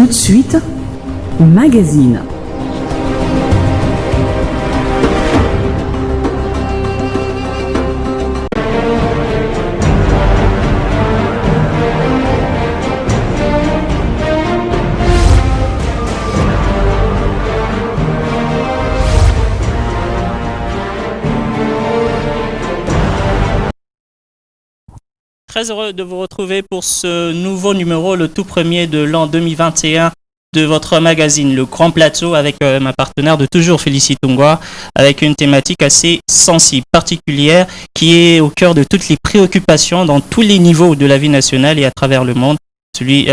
Tout de suite, magazine. Très heureux de vous retrouver pour ce nouveau numéro, le tout premier de l'an 2021 de votre magazine Le Grand Plateau avec ma partenaire de toujours Félicie Tongwa, avec une thématique assez sensible, particulière, qui est au cœur de toutes les préoccupations dans tous les niveaux de la vie nationale et à travers le monde.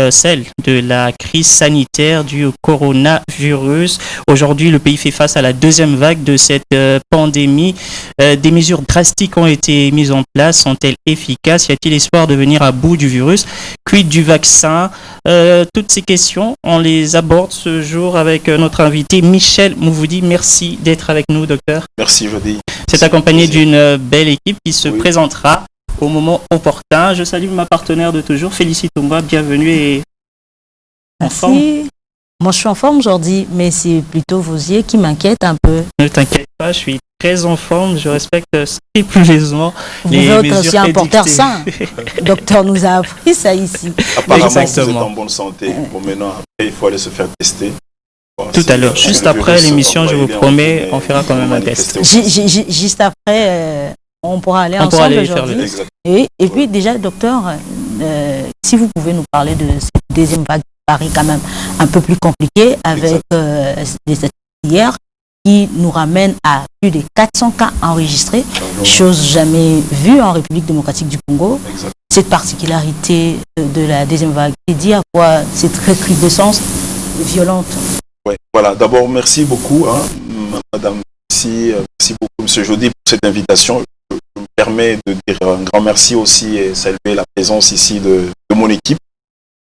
Celle de la crise sanitaire due au coronavirus. Aujourd'hui, le pays fait face à la deuxième vague de cette pandémie. Des mesures drastiques ont été mises en place. Sont-elles efficaces? Y a-t-il espoir de venir à bout du virus? Quid du vaccin? Toutes ces questions, on les aborde ce jour avec notre invité Michel Mouvoudi. Merci d'être avec nous, docteur. Merci, Jody. C'est accompagné d'une belle équipe qui se présentera au moment opportun. Je salue ma partenaire de toujours, Félicie Tongwa, bienvenue et en forme. Moi, je suis en forme aujourd'hui, mais c'est plutôt vos yeux qui m'inquiètent un peu. Ne t'inquiète pas, je suis très en forme, je respecte scrupuleusement les mesures Vous êtes aussi un porteur sain. Le docteur nous a appris ça ici. Apparemment, vous êtes en bonne santé. Bon, maintenant, après, il faut aller se faire tester. Bon, tout à l'heure, juste après l'émission, je vous promets, on fera quand même un test. Juste après... on pourra aller ensemble aujourd'hui. Et puis déjà, docteur, si vous pouvez nous parler de cette deuxième vague qui paraît quand même un peu plus compliquée avec des statistiques hier qui nous ramènent à plus de 400 cas enregistrés, chose jamais vue en République démocratique du Congo. Exact. Cette particularité de la deuxième vague qui dit à quoi cette recrudescence violente. Ouais, voilà. D'abord, merci beaucoup, Madame. Merci beaucoup, Monsieur Jody, pour cette invitation. Je me permets de dire un grand merci aussi et saluer la présence ici de mon équipe.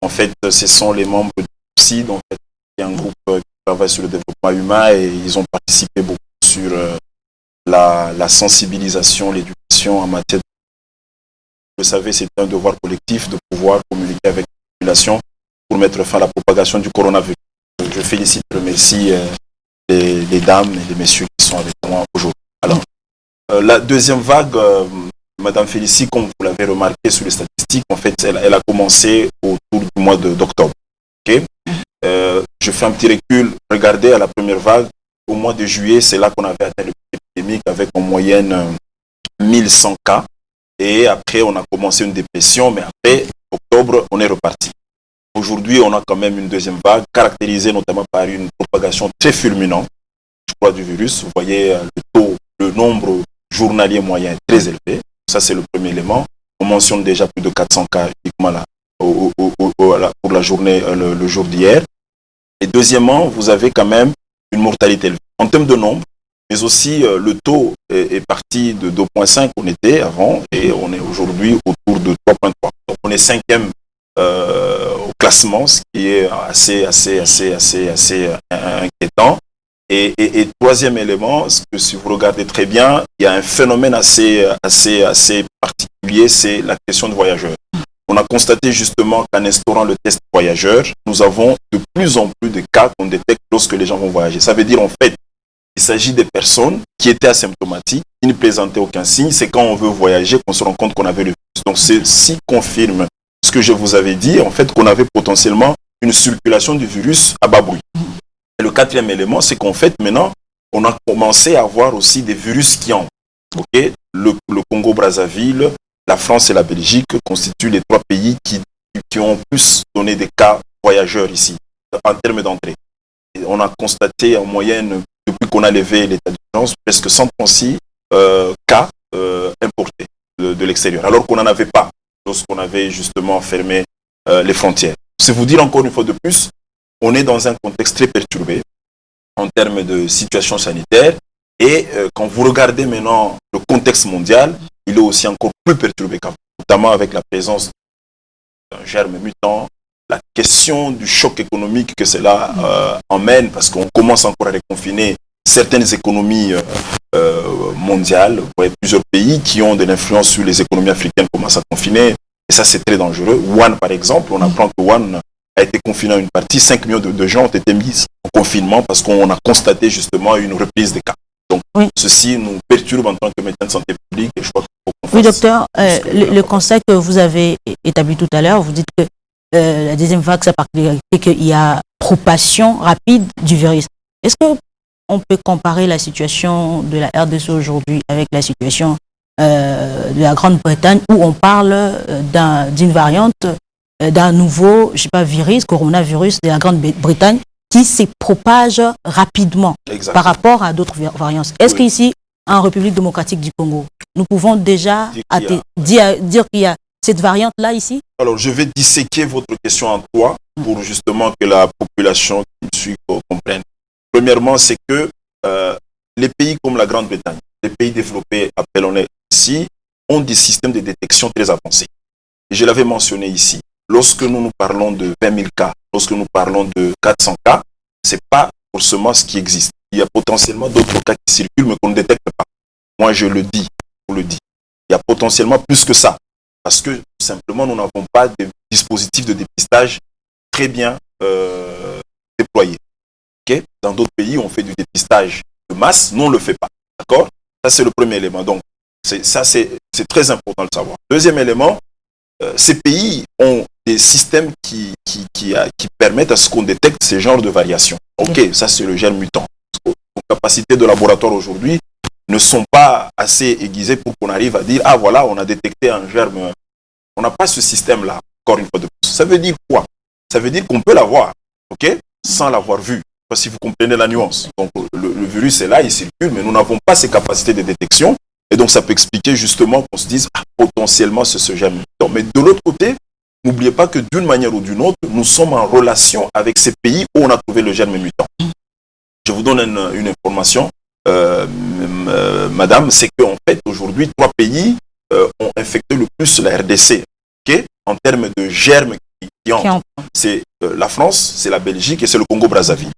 En fait, ce sont les membres du CID, en fait, qui est un groupe qui travaille sur le développement humain et ils ont participé beaucoup sur la sensibilisation, l'éducation en matière de... Vous savez, c'est un devoir collectif de pouvoir communiquer avec la population pour mettre fin à la propagation du coronavirus. Je félicite, je remercie les dames et les messieurs qui sont avec moi aujourd'hui. Alors, la deuxième vague, Madame Félicie, comme vous l'avez remarqué sur les statistiques, en fait, elle a commencé autour du mois d'octobre. Okay? Je fais un petit recul. Regardez, à la première vague, au mois de juillet, c'est là qu'on avait atteint le pic épidémique avec en moyenne 1100 cas. Et après, on a commencé une dépression, mais après, octobre, on est reparti. Aujourd'hui, on a quand même une deuxième vague, caractérisée notamment par une propagation très fulminante, je crois, du virus. Vous voyez le nombre journalier moyen est très élevé. Ça, c'est le premier élément. On mentionne déjà plus de 400 cas uniquement là, pour la journée, le jour d'hier. Et deuxièmement, vous avez quand même une mortalité élevée. En termes de nombre, mais aussi le taux est parti de 2,5 on était avant et on est aujourd'hui autour de 3,3. Donc on est cinquième au classement, ce qui est assez inquiétant. Et troisième élément, que si vous regardez très bien, il y a un phénomène assez particulier, c'est la question de voyageurs. On a constaté justement qu'en instaurant le test voyageur, nous avons de plus en plus de cas qu'on détecte lorsque les gens vont voyager. Ça veut dire en fait, il s'agit des personnes qui étaient asymptomatiques, qui ne présentaient aucun signe. C'est quand on veut voyager qu'on se rend compte qu'on avait le virus. Donc ceci confirme ce que je vous avais dit, en fait, qu'on avait potentiellement une circulation du virus à bas bruit. Et le quatrième élément, c'est qu'en fait, maintenant, on a commencé à avoir aussi des virus qui entrent. Okay? Le Congo-Brazzaville, la France et la Belgique constituent les trois pays qui ont plus donné des cas voyageurs ici, en termes d'entrée. Et on a constaté en moyenne, depuis qu'on a levé l'état d'urgence, presque 136 cas importés de l'extérieur, alors qu'on n'en avait pas lorsqu'on avait justement fermé les frontières. C'est vous dire encore une fois de plus, on est dans un contexte très perturbé en termes de situation sanitaire et quand vous regardez maintenant le contexte mondial, il est aussi encore plus perturbé qu'avant, notamment avec la présence d'un germe mutant, la question du choc économique que cela emmène, parce qu'on commence encore à reconfiner certaines économies mondiales. Vous voyez, plusieurs pays qui ont de l'influence sur les économies africaines commencent à confiner, et ça c'est très dangereux. Wuhan par exemple, on apprend que Wuhan a été confiné à une partie. 5 millions de gens ont été mis en confinement parce qu'on a constaté justement une reprise des cas. Donc, ceci nous perturbe en tant que médecin de santé publique. Et je crois oui, docteur, le constat que vous avez établi tout à l'heure, vous dites que la deuxième vague, sa particularité, qu'il y a propagation rapide du virus. Est-ce qu'on peut comparer la situation de la RDC aujourd'hui avec la situation de la Grande-Bretagne où on parle d'une variante, d'un nouveau, je sais pas, virus, coronavirus de la Grande-Bretagne qui se propage rapidement par rapport à d'autres variantes. Est-ce qu'ici, en République démocratique du Congo, nous pouvons déjà dire qu'il y a cette variante-là ici? Alors, je vais disséquer votre question en trois pour justement que la population qui me suit comprenne. Premièrement, c'est que les pays comme la Grande-Bretagne, les pays développés, appelons-les ici, ont des systèmes de détection très avancés. Et je l'avais mentionné ici. Lorsque nous parlons de 20 000 cas, lorsque nous parlons de 400 cas, ce n'est pas forcément ce qui existe. Il y a potentiellement d'autres cas qui circulent, mais qu'on ne détecte pas. Moi, je le dis, je le dis. Il y a potentiellement plus que ça. Parce que, simplement, nous n'avons pas de dispositifs de dépistage très bien déployés. Okay? Dans d'autres pays, on fait du dépistage de masse. Nous, on ne le fait pas. D'accord? Ça, c'est le premier élément. Donc, ça, c'est très important de le savoir. Deuxième élément, ces pays ont des systèmes qui permettent à ce qu'on détecte ces genres de variations. Ok, ça, c'est le germe mutant. Les capacités de laboratoire aujourd'hui ne sont pas assez aiguisées pour qu'on arrive à dire, ah voilà, on a détecté un germe. On n'a pas ce système-là, encore une fois de plus. Ça veut dire quoi? Ça veut dire qu'on peut l'avoir, ok, sans l'avoir vu. Parce que si vous comprenez la nuance. Donc, le virus est là, il circule, mais nous n'avons pas ces capacités de détection. Et donc, ça peut expliquer justement qu'on se dise, ah, potentiellement, c'est ce germe mutant. Mais de l'autre côté, n'oubliez pas que d'une manière ou d'une autre, nous sommes en relation avec ces pays où on a trouvé le germe mutant. Je vous donne une information, madame, c'est qu'en fait, aujourd'hui, 3 pays ont infecté le plus la RDC, okay, en termes de germes qui entrent. C'est la France, c'est la Belgique et c'est le Congo-Brazzaville.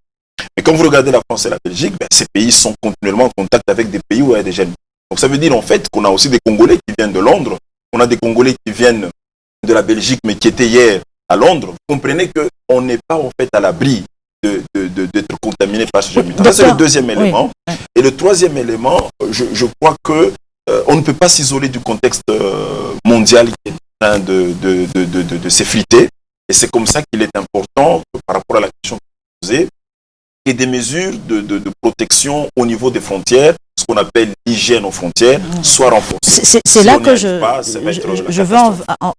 Mais quand vous regardez la France et la Belgique, ben, ces pays sont continuellement en contact avec des pays où il y a des germes. Donc ça veut dire en fait qu'on a aussi des Congolais qui viennent de Londres, on a des Congolais qui viennent de la Belgique mais qui étaient hier à Londres. Vous comprenez qu'on n'est pas en fait à l'abri d'être contaminé par ce germe. Ça c'est le deuxième élément. Oui. Et le troisième élément, je crois que on ne peut pas s'isoler du contexte mondial qui est en train de s'effriter. Et c'est comme ça qu'il est important, par rapport à la question que vous posez, qu'il y ait des mesures de protection au niveau des frontières, ce qu'on appelle l'hygiène aux frontières, soit renforcée. C'est là que je veux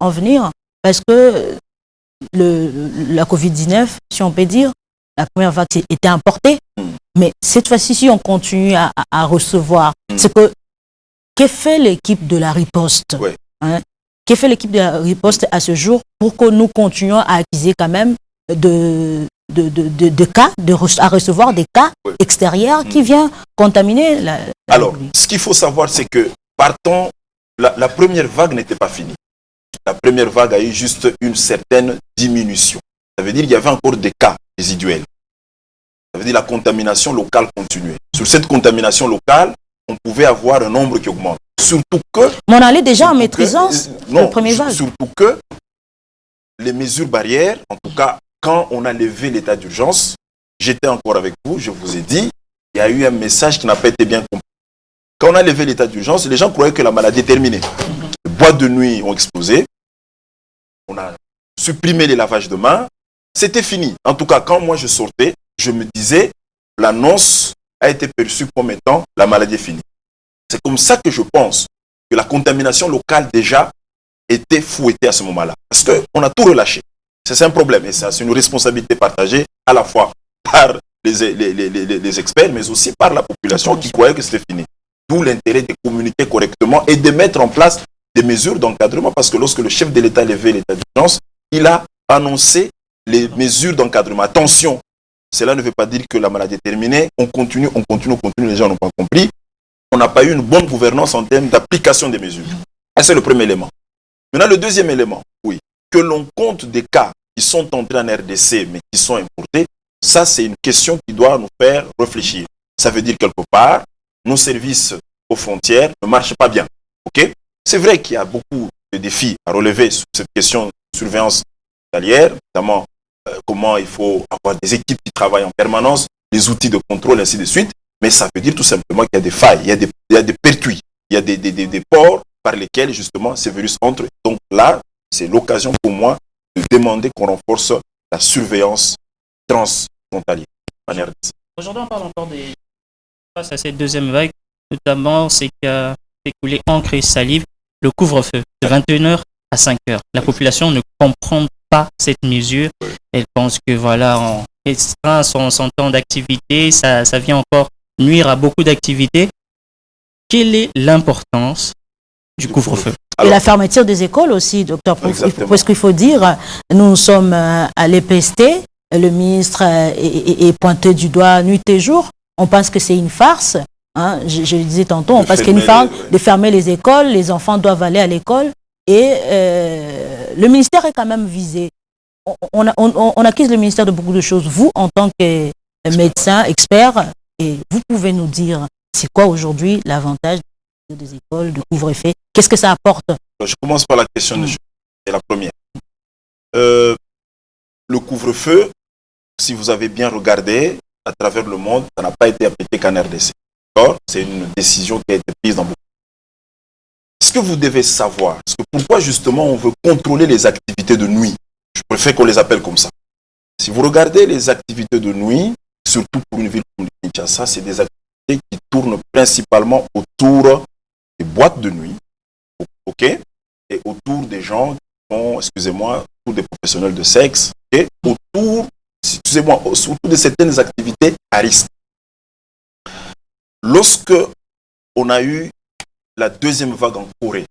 en venir, parce que la Covid-19, si on peut dire, la première vague était importée, mais cette fois-ci, si on continue à recevoir, c'est que fait l'équipe de la riposte, que fait l'équipe de la riposte à ce jour pour que nous continuions à accuser quand même de cas, à recevoir des cas extérieurs qui viennent contaminer la Alors, ce qu'il faut savoir, c'est que partant, la première vague n'était pas finie. La première vague a eu juste une certaine diminution. Ça veut dire qu'il y avait encore des cas résiduels. Ça veut dire que la contamination locale continuait. Sur cette contamination locale, on pouvait avoir un nombre qui augmente. Surtout que... Mais on allait déjà en maîtrisant la première vague. Surtout que les mesures barrières, en tout cas, quand on a levé l'état d'urgence, j'étais encore avec vous, je vous ai dit, il y a eu un message qui n'a pas été bien compris. Quand on a levé l'état d'urgence, les gens croyaient que la maladie est terminée. Les boîtes de nuit ont explosé. On a supprimé les lavages de mains. C'était fini. En tout cas, quand moi je sortais, je me disais, l'annonce a été perçue comme étant la maladie est finie. C'est comme ça que je pense que la contamination locale déjà était fouettée à ce moment-là. Parce qu'on a tout relâché. C'est un problème et ça, c'est une responsabilité partagée à la fois par les experts, mais aussi par la population qui croyait que c'était fini. D'où l'intérêt de communiquer correctement et de mettre en place des mesures d'encadrement, parce que lorsque le chef de l'État levait l'état d'urgence, il a annoncé les mesures d'encadrement. Attention, cela ne veut pas dire que la maladie est terminée. On continue, les gens n'ont pas compris. On n'a pas eu une bonne gouvernance en termes d'application des mesures. Et c'est le premier élément. Maintenant, le deuxième élément, oui, que l'on compte des cas qui sont entrés en RDC, mais qui sont importés, ça, c'est une question qui doit nous faire réfléchir. Ça veut dire quelque part, nos services aux frontières ne marchent pas bien. Okay? C'est vrai qu'il y a beaucoup de défis à relever sur cette question de surveillance hospitalière, notamment comment il faut avoir des équipes qui travaillent en permanence, des outils de contrôle, ainsi de suite. Mais ça veut dire tout simplement qu'il y a des failles, il y a des pertuis, il y a des ports par lesquels justement ces virus entrent. Donc là, c'est l'occasion pour moi de demander qu'on renforce la surveillance transfrontalière. Aujourd'hui, on parle encore face à cette deuxième vague, notamment c'est qu'a écoulé encre et salive, le couvre-feu de 21h à 5h. La population ne comprend pas cette mesure. Elle pense que voilà, on restreint son temps d'activité, ça vient encore nuire à beaucoup d'activités. Quelle est l'importance du couvre-feu? Et la fermeture des écoles aussi, docteur, parce qu'il faut dire, nous sommes à l'EPST, le ministre est pointé du doigt nuit et jour. On pense que c'est une farce. Hein, je le disais tantôt, on pense qu'il y a une farce de fermer les écoles, les enfants doivent aller à l'école et le ministère est quand même visé. On accuse le ministère de beaucoup de choses. Vous, en tant que médecin, expert, et vous pouvez nous dire c'est quoi aujourd'hui l'avantage des écoles, de couvre-feu? Qu'est-ce que ça apporte? Je commence par la question de c'est la première. Le couvre-feu, si vous avez bien regardé à travers le monde, ça n'a pas été appliqué qu'en RDC. C'est une décision qui a été prise dans beaucoup. Ce que vous devez savoir, c'est que pourquoi justement on veut contrôler les activités de nuit. Je préfère qu'on les appelle comme ça. Si vous regardez les activités de nuit, surtout pour une ville comme Kinshasa, c'est des activités qui tournent principalement autour des boîtes de nuit, ok, et autour des gens qui sont, excusez-moi, autour des professionnels de sexe, et autour, excusez-moi, surtout de certaines activités à risque. Lorsque on a eu la deuxième vague en Corée,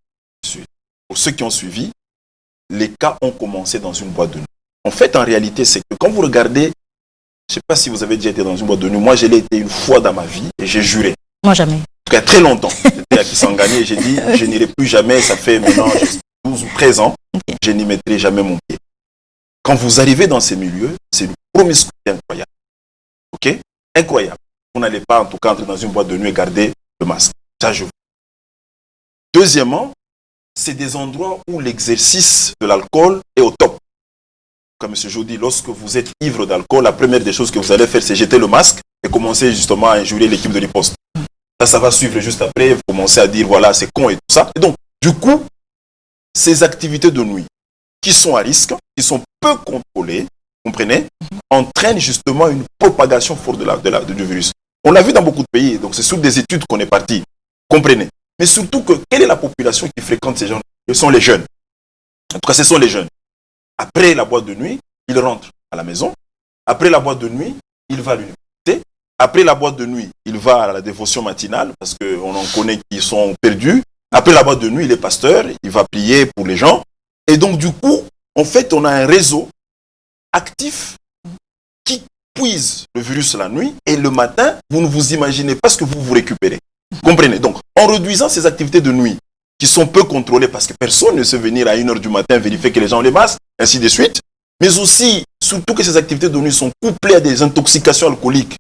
pour ceux qui ont suivi, les cas ont commencé dans une boîte de nuit. En fait, en réalité, c'est que quand vous regardez, je ne sais pas si vous avez déjà été dans une boîte de nuit, moi je l'ai été une fois dans ma vie et j'ai juré. Moi jamais. En tout cas, très longtemps. J'étais à Kisangani et j'ai dit, je n'irai plus jamais, ça fait maintenant 12 ou 13 ans, je n'y mettrai jamais mon pied. Quand vous arrivez dans ces milieux, c'est une promiscuité incroyable. Ok? Incroyable. Vous n'allez pas en tout cas entrer dans une boîte de nuit et garder le masque. Ça, je vous. Deuxièmement, c'est des endroits où l'exercice de l'alcool est au top. Comme M. Jody, lorsque vous êtes ivre d'alcool, la première des choses que vous allez faire, c'est jeter le masque et commencer justement à injurier l'équipe de riposte. Là, ça va suivre juste après, vous commencez à dire, voilà, c'est con et tout ça. Et donc, du coup, ces activités de nuit qui sont à risque, qui sont peu contrôlées, comprenez, entraînent justement une propagation forte du virus. On l'a vu dans beaucoup de pays, donc c'est sur des études qu'on est parti, comprenez. Mais surtout, quelle est la population qui fréquente ces gens? Ce sont les jeunes. En tout cas, ce sont les jeunes. Après la boîte de nuit, ils rentrent à la maison. Après la boîte de nuit, il va à l'université. Après la boîte de nuit, il va à la dévotion matinale, parce qu'on en connaît qui sont perdus. Après la boîte de nuit, il est pasteur, il va prier pour les gens. Et donc, du coup, en fait, on a un réseau actif qui puise le virus la nuit. Et le matin, vous ne vous imaginez pas ce que vous récupérez. Comprenez? Donc, en réduisant ces activités de nuit, qui sont peu contrôlées, parce que personne ne sait venir à 1h du matin vérifier que les gens ont les masques, ainsi de suite. Mais aussi, surtout que ces activités de nuit sont couplées à des intoxications alcooliques,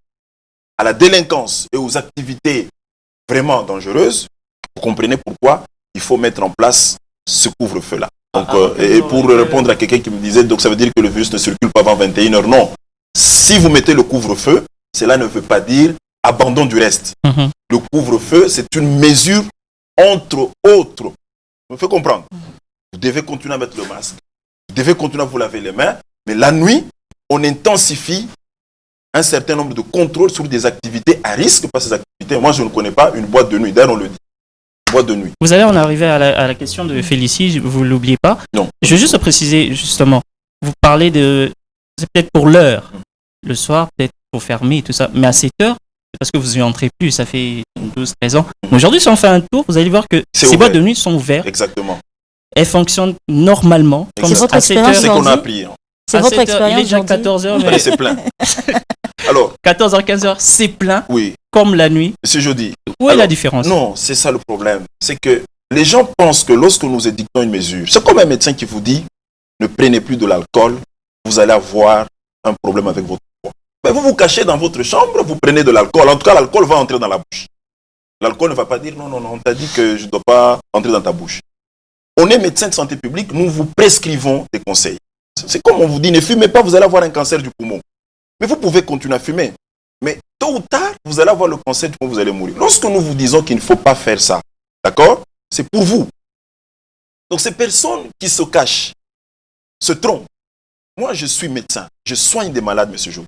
à la délinquance et aux activités vraiment dangereuses, vous comprenez pourquoi il faut mettre en place ce couvre-feu-là. Donc, et pour répondre à quelqu'un qui me disait, donc ça veut dire que le virus ne circule pas avant 21h, non. Si vous mettez le couvre-feu, cela ne veut pas dire abandon du reste. Le couvre-feu, c'est une mesure entre autres. Vous me faites comprendre. Vous devez continuer à mettre le masque. Vous devez continuer à vous laver les mains. Mais la nuit, on intensifie un certain nombre de contrôles sur des activités à risque par ces activités. Moi, je ne connais pas une boîte de nuit. D'ailleurs, on le dit. Boîte de nuit. Vous allez en arriver à la question de Félicie, vous ne l'oubliez pas. Non. Je veux juste préciser, justement, vous parlez de... C'est peut-être pour l'heure. Le soir, peut-être pour fermer et tout ça. Mais à 7 heures, c'est parce que vous n'y entrez plus, ça fait 12-13 ans. Aujourd'hui, si on fait un tour, vous allez voir que ces boîtes de nuit sont ouvertes. Exactement. Elles fonctionnent normalement. C'est votre expérience. C'est qu'on a appris. C'est votre expérience. Il est déjà 14h, mais c'est plein. Alors, 14h, 15h, c'est plein. Oui. Comme la nuit. Monsieur Jody. Où est la différence? Non, c'est ça le problème. C'est que les gens pensent que lorsque nous édictons une mesure, c'est comme un médecin qui vous dit ne prenez plus de l'alcool, vous allez avoir un problème avec votre poids. Mais vous vous cachez dans votre chambre, vous prenez de l'alcool. En tout cas, l'alcool va entrer dans la bouche. L'alcool ne va pas dire non, on t'a dit que je ne dois pas entrer dans ta bouche. On est médecin de santé publique, nous vous prescrivons des conseils. C'est comme on vous dit, ne fumez pas, vous allez avoir un cancer du poumon. Mais vous pouvez continuer à fumer. Mais tôt ou tard, vous allez avoir le cancer du poumon, vous allez mourir. Lorsque nous vous disons qu'il ne faut pas faire ça, d'accord? C'est pour vous. Donc ces personnes qui se cachent, se trompent. Moi, je suis médecin. Je soigne des malades, monsieur Jo.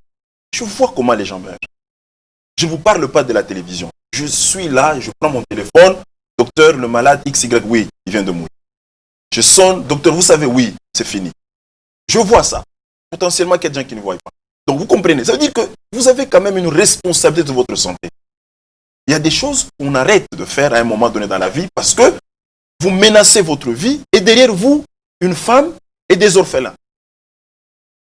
Je vois comment les gens meurent. Je ne vous parle pas de la télévision. Je suis là, je prends mon téléphone. Docteur, le malade XY, oui, il vient de mourir. Je sonne, docteur, vous savez, oui, c'est fini. Je vois ça. Potentiellement, il y a des gens qui ne voient pas. Donc, vous comprenez. Ça veut dire que vous avez quand même une responsabilité de votre santé. Il y a des choses qu'on arrête de faire à un moment donné dans la vie parce que vous menacez votre vie et derrière vous, une femme et des orphelins.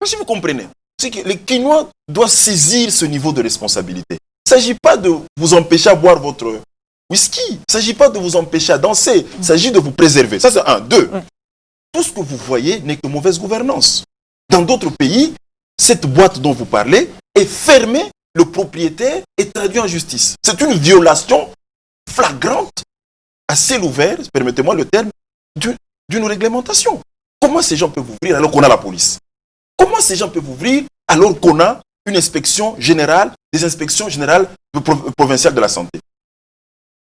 Si vous comprenez, c'est que les Kinois doivent saisir ce niveau de responsabilité. Il ne s'agit pas de vous empêcher à boire votre whisky. Il ne s'agit pas de vous empêcher à danser. Il s'agit de vous préserver. Ça, c'est un. Deux, tout ce que vous voyez n'est que mauvaise gouvernance. Dans d'autres pays, cette boîte dont vous parlez est fermée, le propriétaire est traduit en justice. C'est une violation flagrante, à ciel ouvert, permettez-moi le terme, d'une réglementation. Comment ces gens peuvent ouvrir alors qu'on a la police? Comment ces gens peuvent ouvrir alors qu'on a une inspection générale, des inspections générales provinciales de la santé?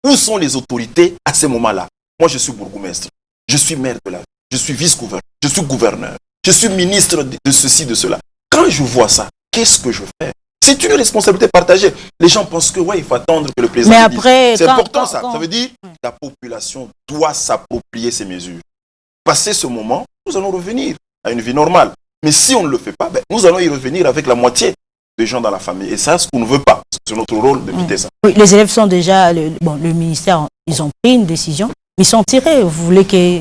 Où sont les autorités à ce moment-là? Moi, je suis bourgmestre, je suis maire de la ville, je suis vice-gouverneur, je suis gouverneur, je suis ministre de ceci, de cela. Quand je vois ça, qu'est-ce que je fais? C'est une responsabilité partagée. Les gens pensent que ouais, il faut attendre que le président mais après, dise. C'est important ça. Ça veut dire que la population doit s'approprier ces mesures. Passer ce moment, nous allons revenir à une vie normale. Mais si on ne le fait pas, nous allons y revenir avec la moitié des gens dans la famille. Et ça, ce qu'on ne veut pas. C'est notre rôle d'éviter ça. Oui, les élèves sont déjà... le ministère, ils ont pris une décision. Ils sont tirés. Vous voulez que...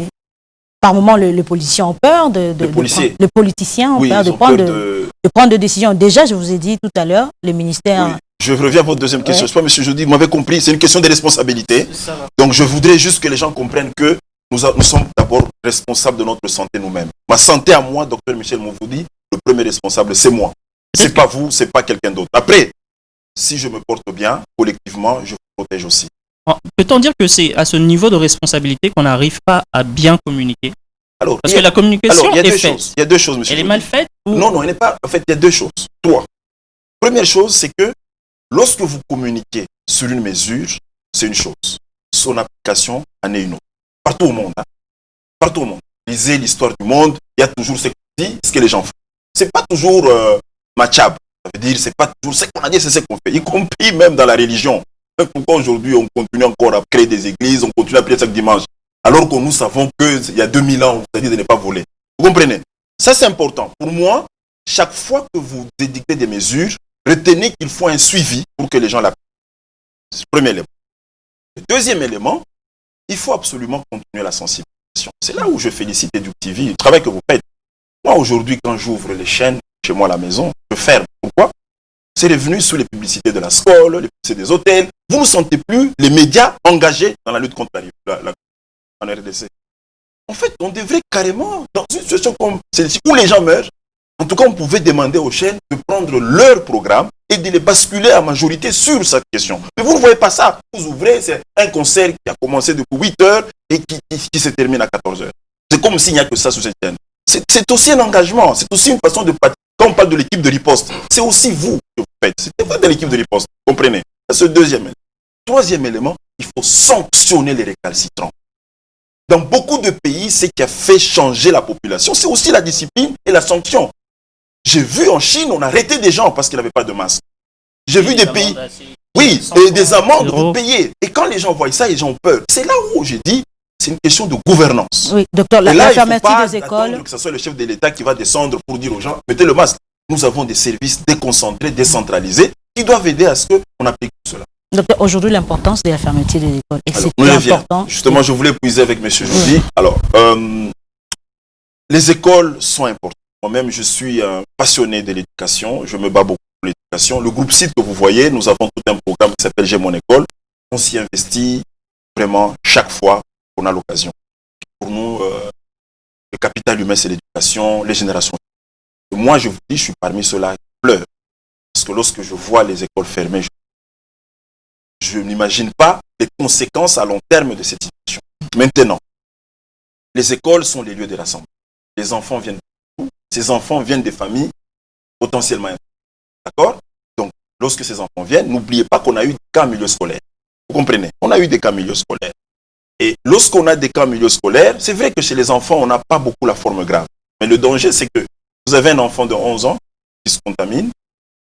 Par moment, les policiers ont peur les politiciens ont peur de prendre des décisions. Déjà, je vous ai dit tout à l'heure, le ministère... Oui. Je reviens à votre deuxième question. Je sais pas, monsieur Jody, vous m'avez compris. C'est une question de responsabilité. Donc, je voudrais juste que les gens comprennent que nous sommes d'abord responsables de notre santé nous-mêmes. Ma santé à moi, docteur Michel Mouvoudi, le premier responsable, c'est moi. C'est pas vous, c'est pas quelqu'un d'autre. Après, si je me porte bien, collectivement, je vous protège aussi. Peut-on dire que c'est à ce niveau de responsabilité qu'on n'arrive pas à bien communiquer? Alors, parce que la communication est faite. Il y a deux choses, monsieur. Elle est mal faite ou... Non, elle n'est pas... En fait, il y a deux choses. Trois. Première chose, c'est que lorsque vous communiquez sur une mesure, c'est une chose. Son application en est une autre. Partout au monde. Hein. Partout au monde. Lisez l'histoire du monde, il y a toujours ce qu'on dit, ce que les gens font. C'est pas toujours matchable. Ça veut dire, c'est pas toujours ce qu'on a dit, c'est ce qu'on fait. Y compris même dans la religion. Pourquoi aujourd'hui on continue encore à créer des églises, on continue à prier chaque dimanche, alors que nous savons qu'il y a 2000 ans, on vous a dit de ne pas voler. Vous comprenez? Ça, c'est important. Pour moi, chaque fois que vous édictez des mesures, retenez qu'il faut un suivi pour que les gens l'appliquent. C'est le premier élément. Le deuxième élément, il faut absolument continuer la sensibilisation. C'est là où je félicite EduTV, le travail que vous faites. Moi, aujourd'hui, quand j'ouvre les chaînes chez moi à la maison, je ferme. Pourquoi? C'est revenu sous les publicités de la SCOL, les publicités des hôtels. Vous ne sentez plus les médias engagés dans la lutte contre en RDC. En fait, on devrait carrément, dans une situation comme celle-ci, où les gens meurent, en tout cas, on pouvait demander aux chaînes de prendre leur programme et de les basculer à majorité sur cette question. Mais vous ne voyez pas ça. Vous ouvrez, c'est un concert qui a commencé depuis 8 heures et qui se termine à 14 heures. C'est comme s'il n'y a que ça sur cette chaîne. C'est aussi un engagement, c'est aussi une façon de participer. Quand on parle de l'équipe de riposte, c'est aussi vous que vous faites. C'était pas de l'équipe de riposte, comprenez. C'est le deuxième élément. Troisième élément, il faut sanctionner les récalcitrants. Dans beaucoup de pays, ce qui a fait changer la population, c'est aussi la discipline et la sanction. J'ai vu en Chine, on a arrêté des gens parce qu'ils n'avaient pas de masque. J'ai vu des pays, oui, et des amendes vous payez. Et quand les gens voient ça, les gens ont peur. C'est là où j'ai dit, c'est une question de gouvernance. Oui, docteur, la fermeture des écoles. Que ce soit le chef de l'État qui va descendre pour dire aux gens, mettez le masque. Nous avons des services déconcentrés, décentralisés, qui doivent aider à ce qu'on applique tout cela. Docteur, aujourd'hui, l'importance de la fermeture des écoles. Et c'est important. Justement, je voulais puiser avec M. Jody. Alors, les écoles sont importantes. Moi-même, je suis passionné de l'éducation. Je me bats beaucoup pour l'éducation. Le groupe site que vous voyez, nous avons tout un programme qui s'appelle J'ai mon école. On s'y investit vraiment chaque fois qu'on a l'occasion. Pour nous, le capital humain, c'est l'éducation, les générations. Et moi, je vous dis, je suis parmi ceux-là qui pleurent. Parce que lorsque je vois les écoles fermées, je n'imagine pas les conséquences à long terme de cette situation. Maintenant, les écoles sont les lieux de rassemblement. Les enfants viennent de ces enfants viennent des familles potentiellement importantes. D'accord? Donc, lorsque ces enfants viennent, n'oubliez pas qu'on a eu des cas en milieu scolaire. Vous comprenez? On a eu des cas en milieu scolaire. Et lorsqu'on a des cas en milieu scolaire, c'est vrai que chez les enfants, on n'a pas beaucoup la forme grave. Mais le danger, c'est que vous avez un enfant de 11 ans qui se contamine.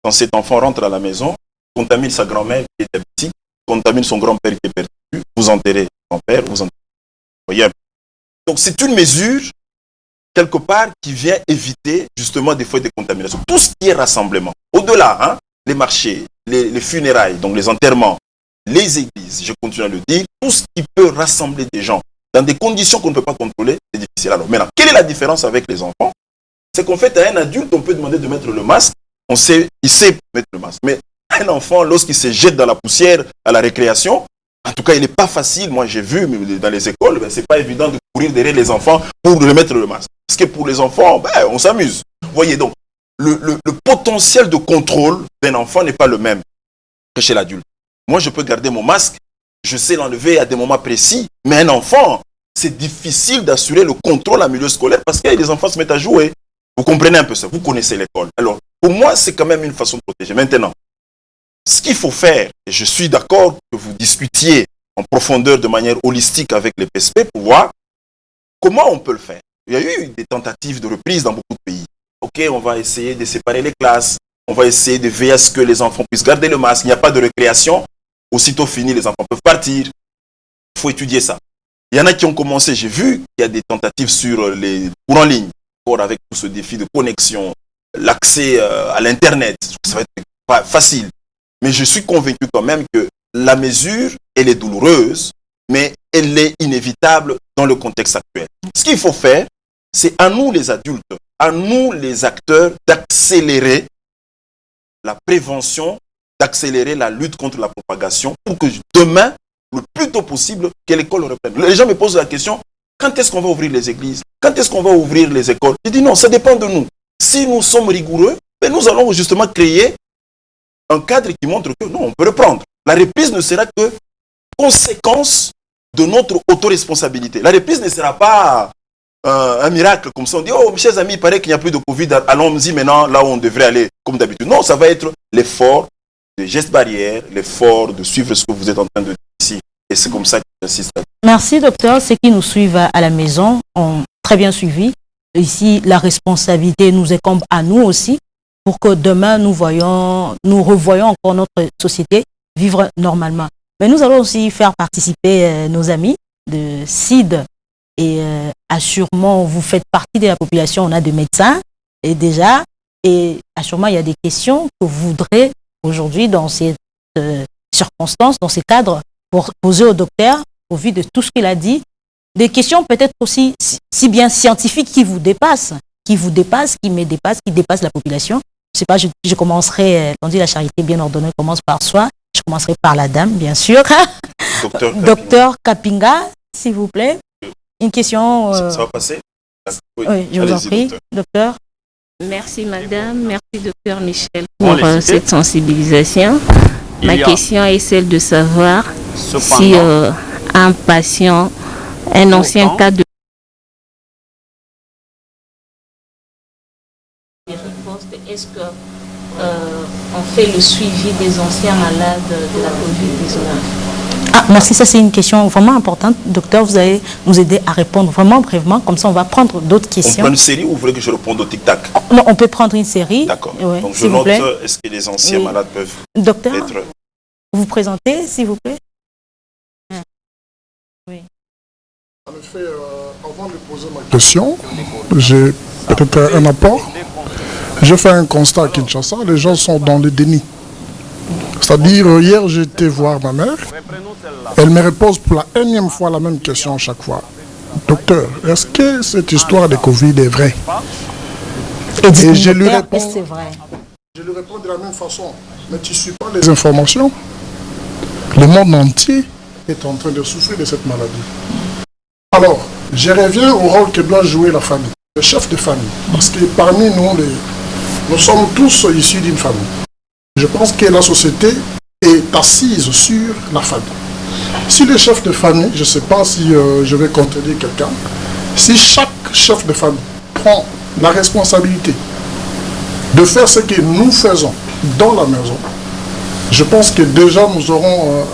Quand cet enfant rentre à la maison, contamine sa grand-mère qui est diabétique, contamine son grand-père qui est perdu, vous enterrez son père, vous enterrez. Vous voyez? Donc, c'est une mesure, quelque part, qui vient éviter justement des fois des contaminations. Tout ce qui est rassemblement. Au-delà, hein, les marchés, les funérailles, donc les enterrements, les églises, je continue à le dire, tout ce qui peut rassembler des gens dans des conditions qu'on ne peut pas contrôler, c'est difficile. Alors maintenant, quelle est la différence avec les enfants? C'est qu'en fait, à un adulte, on peut demander de mettre le masque, il sait mettre le masque. Mais un enfant, lorsqu'il se jette dans la poussière à la récréation, en tout cas, il n'est pas facile. Moi, j'ai vu dans les écoles, ben, ce n'est pas évident de courir derrière les enfants pour remettre le masque. Parce que pour les enfants, ben, on s'amuse. Vous voyez, donc, le potentiel de contrôle d'un enfant n'est pas le même que chez l'adulte. Moi, je peux garder mon masque, je sais l'enlever à des moments précis, mais un enfant, c'est difficile d'assurer le contrôle en milieu scolaire parce que les enfants se mettent à jouer. Vous comprenez un peu ça, vous connaissez l'école. Alors, pour moi, c'est quand même une façon de protéger. Maintenant, ce qu'il faut faire, et je suis d'accord que vous discutiez en profondeur de manière holistique avec les PSP pour voir comment on peut le faire. Il y a eu des tentatives de reprise dans beaucoup de pays. Ok, on va essayer de séparer les classes, on va essayer de veiller à ce que les enfants puissent garder le masque, il n'y a pas de récréation. Aussitôt fini, les enfants peuvent partir. Il faut étudier ça. Il y en a qui ont commencé, j'ai vu qu'il y a des tentatives sur les cours en ligne, avec tout ce défi de connexion, l'accès à l'Internet. Ça va être pas facile. Mais je suis convaincu quand même que la mesure, elle est douloureuse, mais elle est inévitable dans le contexte actuel. Ce qu'il faut faire, c'est à nous les adultes, à nous les acteurs, d'accélérer la prévention, d'accélérer la lutte contre la propagation pour que demain, le plus tôt possible, que l'école reprenne. Les gens me posent la question, quand est-ce qu'on va ouvrir les églises? Quand est-ce qu'on va ouvrir les écoles? Je dis non, ça dépend de nous. Si nous sommes rigoureux, ben nous allons justement créer un cadre qui montre que non, on peut reprendre. La reprise ne sera que conséquence de notre autoresponsabilité. La reprise ne sera pas un miracle comme ça. On dit, oh, mes chers amis, il paraît qu'il n'y a plus de Covid, allons-y maintenant là où on devrait aller comme d'habitude. Non, ça va être l'effort des gestes barrières, l'effort de suivre ce que vous êtes en train de dire ici. Et c'est comme ça que j'assiste. Merci, docteur. Ceux qui nous suivent à la maison ont très bien suivi. Ici, la responsabilité nous incombe à nous aussi pour que demain, nous revoyons encore notre société vivre normalement. Mais nous allons aussi faire participer nos amis de CID et assurément, vous faites partie de la population, on a des médecins et déjà, et assurément, il y a des questions que vous voudrez aujourd'hui dans ces circonstances, dans ces cadres, pour poser au docteur, au vu de tout ce qu'il a dit, des questions peut-être aussi si bien scientifiques qui vous dépassent, qui me dépassent, qui dépassent la population. Je sais pas, je commencerai, on dit la charité bien ordonnée commence par soi, je commencerai par la dame, bien sûr. Docteur Kapinga, s'il vous plaît. Une question... Ça va passer? Oui, je vous en prie, docteur. Merci madame, merci docteur Michel pour cette sensibilisation. Ma question est celle de savoir si un patient, un ancien cas de est-ce que on fait le suivi des anciens malades de la COVID-19? Ah, merci, ça c'est une question vraiment importante. Docteur, vous allez nous aider à répondre vraiment brièvement, comme ça on va prendre d'autres questions. On prend une série ou vous voulez que je réponde au tic-tac? Non, on peut prendre une série. D'accord. Ouais, donc je note, est-ce que les anciens malades peuvent docteur, être... vous présentez, s'il vous plaît? Oui. En effet, avant de poser ma question, j'ai peut-être un apport. Je fais un constat à Kinshasa, les gens sont dans le déni. C'est-à-dire, hier j'étais voir ma mère, elle me repose pour la énième fois la même question à chaque fois. Docteur, est-ce que cette histoire de Covid est vraie? Et je lui réponds, c'est vrai. Je lui réponds de la même façon, mais tu ne suis pas les informations. Le monde entier est en train de souffrir de cette maladie. Alors, je reviens au rôle que doit jouer la famille, le chef de famille. Parce que parmi nous, nous sommes tous issus d'une famille. Je pense que la société est assise sur la famille. Si les chefs de famille, je ne sais pas si je vais contredire quelqu'un, si chaque chef de famille prend la responsabilité de faire ce que nous faisons dans la maison, je pense que déjà nous aurons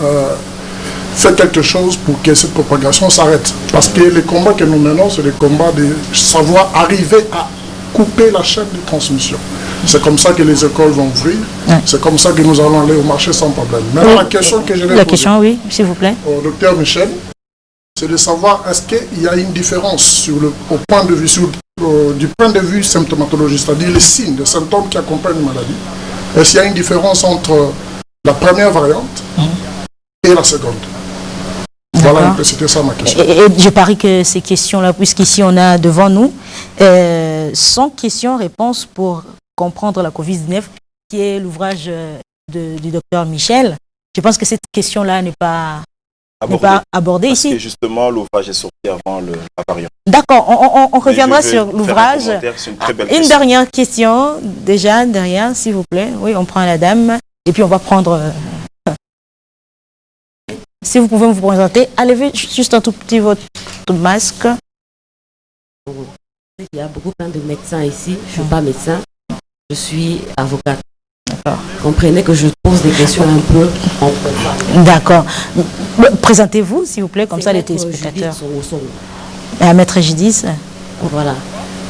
fait quelque chose pour que cette propagation s'arrête. Parce que les combats que nous menons, c'est les combats de savoir arriver à couper la chaîne de transmission. C'est comme ça que les écoles vont ouvrir. Ouais. C'est comme ça que nous allons aller au marché sans problème. Maintenant, la question que je vais poser oui, s'il vous plaît, au docteur Michel, c'est de savoir est-ce qu'il y a une différence au point de vue, du point de vue symptomatologique, c'est-à-dire les signes, les symptômes qui accompagnent une maladie. Est-ce qu'il y a une différence entre la première variante et la seconde? Voilà, c'était ça ma question. Et je parie que ces questions-là, puisqu'ici on a devant nous, sont questions-réponses pour comprendre la COVID-19, qui est l'ouvrage du docteur Michel. Je pense que cette question-là n'est pas abordée ici. Parce que justement, l'ouvrage est sorti avant la variante. D'accord, on reviendra sur l'ouvrage. Une dernière question, déjà, derrière, s'il vous plaît. Oui, on prend la dame, et puis on va prendre... Si vous pouvez vous présenter, enlevez juste un tout petit votre masque. Il y a beaucoup de médecins ici. Je ne suis pas médecin, je suis avocate. Comprenez que je pose des questions un peu en profane. D'accord. Présentez-vous, s'il vous plaît, comme ça les téléspectateurs. Maître Judith. Voilà.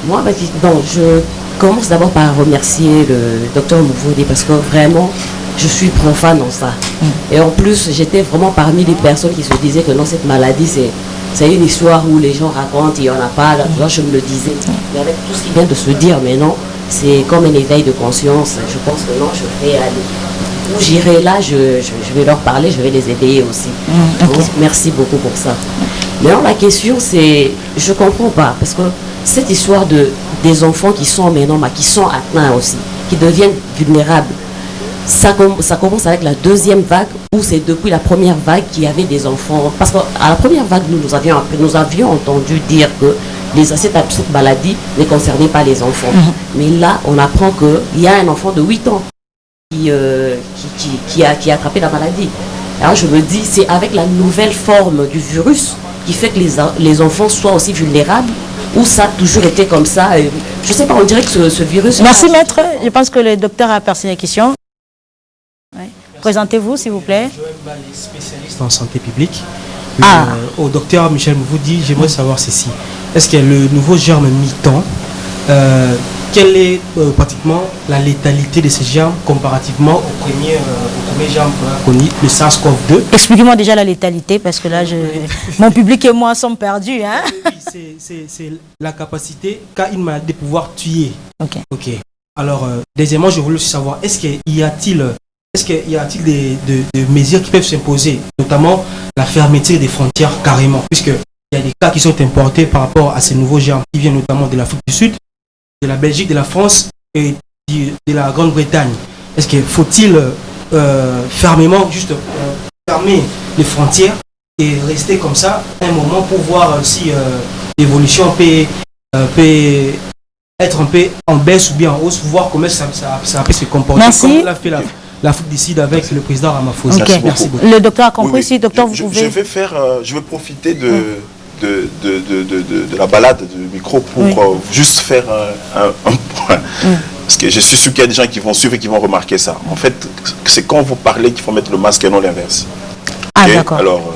Moi, donc, je commence d'abord par remercier le docteur Mouvoudi parce que vraiment, je suis profane dans ça. Et en plus, j'étais vraiment parmi les personnes qui se disaient que non, cette maladie, c'est une histoire où les gens racontent, il n'y en a pas. Là, je me le disais. Mais avec tout ce qui vient de se dire, mais non, c'est comme un éveil de conscience. Je pense que non, je vais aller. Où j'irai là, je vais leur parler, je vais les éveiller aussi. Donc, merci beaucoup pour ça. Mais alors, la question, c'est, je ne comprends pas, parce que cette histoire des enfants qui sont maintenant, qui sont atteints aussi, qui deviennent vulnérables, ça commence avec la deuxième vague, où c'est depuis la première vague qu'il y avait des enfants. Parce qu'à la première vague, nous avions entendu dire que cette maladie ne concernait pas les enfants. Mais là, on apprend qu'il y a un enfant de 8 ans qui a attrapé la maladie. Alors je me dis, c'est avec la nouvelle forme du virus qui fait que les enfants soient aussi vulnérables, ou ça a toujours été comme ça. Je ne sais pas, on dirait que ce virus... Merci maître, je pense que le docteur a perçu la question. Ouais. Présentez-vous s'il vous plaît. Joël Balé, spécialiste en santé publique. Au docteur Michel Mouvoudi, j'aimerais savoir ceci. Est-ce que le nouveau germe mutant, quelle est pratiquement la létalité de ces germes comparativement au premier germe qu'on a connu, le SARS-CoV-2? Expliquez-moi déjà la létalité, parce que là, mon public et moi sommes perdus. Hein? Oui, c'est la capacité qu'a une maladie de pouvoir tuer. Ok. Alors, deuxièmement, je voulais aussi savoir, est-ce qu'il y a-t-il des mesures qui peuvent s'imposer, notamment la fermeture des frontières carrément, puisqu'il y a des cas qui sont importés par rapport à ces nouveaux germes qui viennent notamment de l'Afrique du Sud, de la Belgique, de la France et de la Grande-Bretagne. Est-ce qu'il faut-il fermement juste fermer les frontières et rester comme ça un moment pour voir si l'évolution peut être un peu en baisse ou bien en hausse, pour voir comment ça peut se comporter. Merci. Comme l'a fait l'Afrique du Sud avec le président Ramaphosa. Okay. Merci beaucoup. Le docteur a compris. Oui. Si docteur, vous pouvez... Je vais profiter de la balade du micro pour juste faire un point. Parce que je suis sûr qu'il y a des gens qui vont suivre et qui vont remarquer ça. En fait, c'est quand vous parlez qu'il faut mettre le masque et non l'inverse. D'accord. Alors,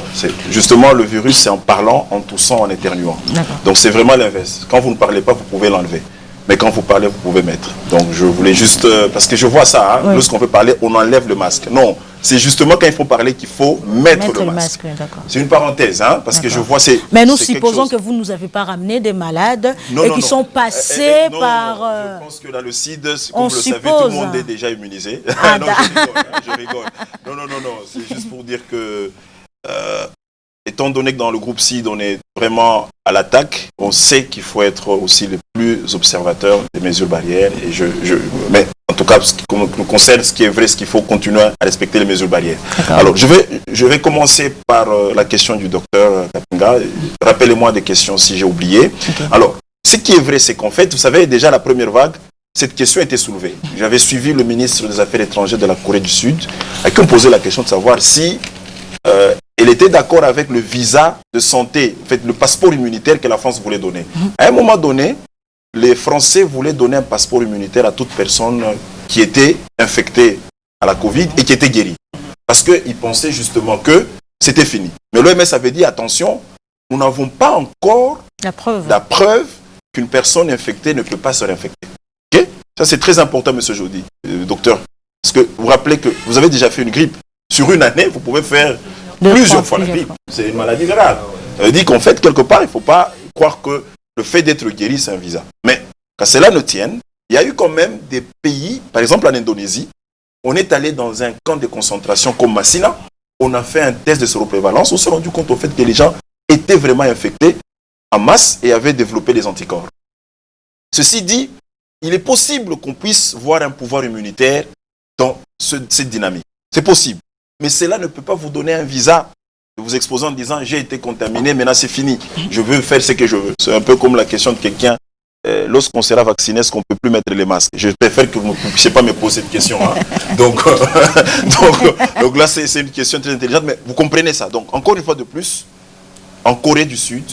justement, le virus, c'est en parlant, en toussant, en éternuant. Donc, c'est vraiment l'inverse. Quand vous ne parlez pas, vous pouvez l'enlever. Mais quand vous parlez, vous pouvez mettre. Donc, je voulais juste... parce que je vois ça, lorsqu'on veut parler, on enlève le masque. Non, c'est justement quand il faut parler qu'il faut mettre le masque. C'est une parenthèse, parce que je vois... Mais nous supposons que vous ne nous avez pas ramené des malades qui sont passés par... Je pense que là, le CID, comme vous le savez, tout le monde est déjà immunisé. Non, je rigole. Non. C'est juste pour dire que... étant donné que dans le groupe CID, on est vraiment à l'attaque, on sait qu'il faut être aussi les plus observateurs des mesures barrières. Mais en tout cas, ce qui nous concerne, ce qui est vrai, c'est qu'il faut continuer à respecter les mesures barrières. Alors, je vais commencer par la question du docteur Kapinga. Rappelez-moi des questions si j'ai oublié. Alors, ce qui est vrai, c'est qu'en fait, vous savez, déjà la première vague, cette question a été soulevée. J'avais suivi le ministre des Affaires étrangères de la Corée du Sud, à qui on posait la question de savoir si... elle était d'accord avec le visa de santé, en fait, le passeport immunitaire que la France voulait donner. À un moment donné, les Français voulaient donner un passeport immunitaire à toute personne qui était infectée à la Covid et qui était guérie. Parce qu'ils pensaient justement que c'était fini. Mais l'OMS avait dit, attention, nous n'avons pas encore la preuve qu'une personne infectée ne peut pas se réinfecter. Okay? Ça, c'est très important, monsieur Jody, docteur. Parce que vous rappelez que vous avez déjà fait une grippe. Sur une année, vous pouvez faire plusieurs fois la grippe. C'est une maladie virale. Ça veut dire qu'en fait, quelque part, il ne faut pas croire que le fait d'être guéri, c'est un visa. Mais, quand cela ne tienne, il y a eu quand même des pays, par exemple en Indonésie, on est allé dans un camp de concentration comme Massina, on a fait un test de séroprévalence, on s'est rendu compte au fait que les gens étaient vraiment infectés en masse et avaient développé les anticorps. Ceci dit, il est possible qu'on puisse voir un pouvoir immunitaire dans cette dynamique. C'est possible. Mais cela ne peut pas vous donner un visa de vous exposer en disant « j'ai été contaminé, maintenant c'est fini. Je veux faire ce que je veux ». C'est un peu comme la question de quelqu'un. Lorsqu'on sera vacciné, est-ce qu'on ne peut plus mettre les masques? Je préfère que vous ne puissiez pas me poser cette question. Hein. Donc là, c'est une question très intelligente, mais vous comprenez ça. Donc, encore une fois de plus, en Corée du Sud,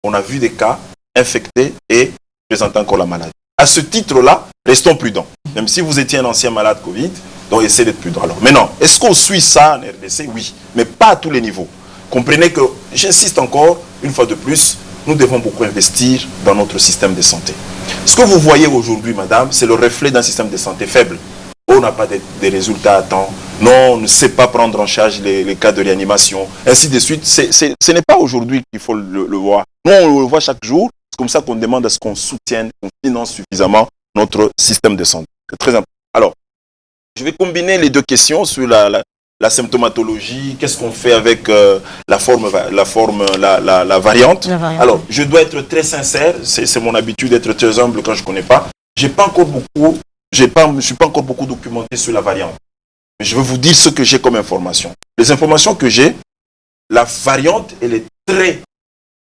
on a vu des cas infectés et présentant encore la maladie. À ce titre-là, restons prudents. Même si vous étiez un ancien malade Covid, donc essayez d'être prudent. Alors, maintenant, est-ce qu'on suit ça en RDC? Oui, mais pas à tous les niveaux. Comprenez que, j'insiste encore, une fois de plus, nous devons beaucoup investir dans notre système de santé. Ce que vous voyez aujourd'hui, madame, c'est le reflet d'un système de santé faible. On n'a pas des résultats à temps. Non, on ne sait pas prendre en charge les cas de réanimation, ainsi de suite. Ce n'est pas aujourd'hui qu'il faut le voir. Nous, on le voit chaque jour. C'est comme ça qu'on demande à ce qu'on soutienne, qu'on finance suffisamment notre système de santé. C'est très important. Alors, je vais combiner les deux questions sur la symptomatologie, qu'est-ce qu'on fait avec la variante. Alors, je dois être très sincère, c'est mon habitude d'être très humble quand je ne connais pas. Je ne suis pas encore beaucoup documenté sur la variante. Mais je vais vous dire ce que j'ai comme information. Les informations que j'ai, la variante, elle est très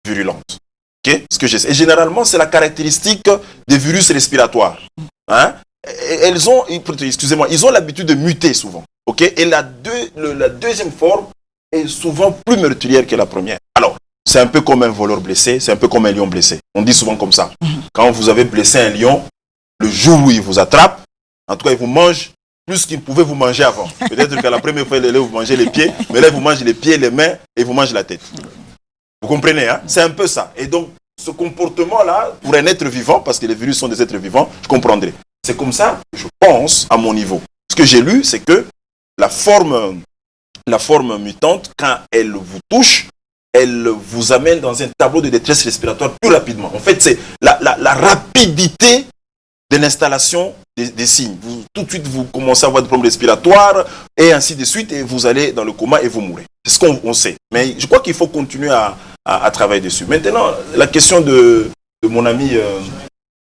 virulente. Okay? Ce que j'ai. Et généralement, c'est la caractéristique des virus respiratoires. Hein? Ils ont l'habitude de muter souvent. Okay? Et la deuxième forme est souvent plus meurtrière que la première. Alors, c'est un peu comme un voleur blessé, c'est un peu comme un lion blessé. On dit souvent comme ça. Quand vous avez blessé un lion, le jour où il vous attrape, en tout cas, il vous mange plus qu'il ne pouvait vous manger avant. Peut-être qu'à la première fois, il allait vous manger les pieds, mais là, il vous mange les pieds, les mains et il vous mange la tête. Vous comprenez, hein? C'est un peu ça. Et donc, ce comportement-là, pour un être vivant, parce que les virus sont des êtres vivants, je comprendrai. C'est comme ça que je pense à mon niveau. Ce que j'ai lu, c'est que la forme mutante, quand elle vous touche, elle vous amène dans un tableau de détresse respiratoire plus rapidement. En fait, c'est la rapidité de l'installation des signes. Tout de suite, vous commencez à avoir des problèmes respiratoires et ainsi de suite, et vous allez dans le coma et vous mourrez. C'est ce qu'on sait. Mais je crois qu'il faut continuer à travailler dessus. Maintenant, la question de mon ami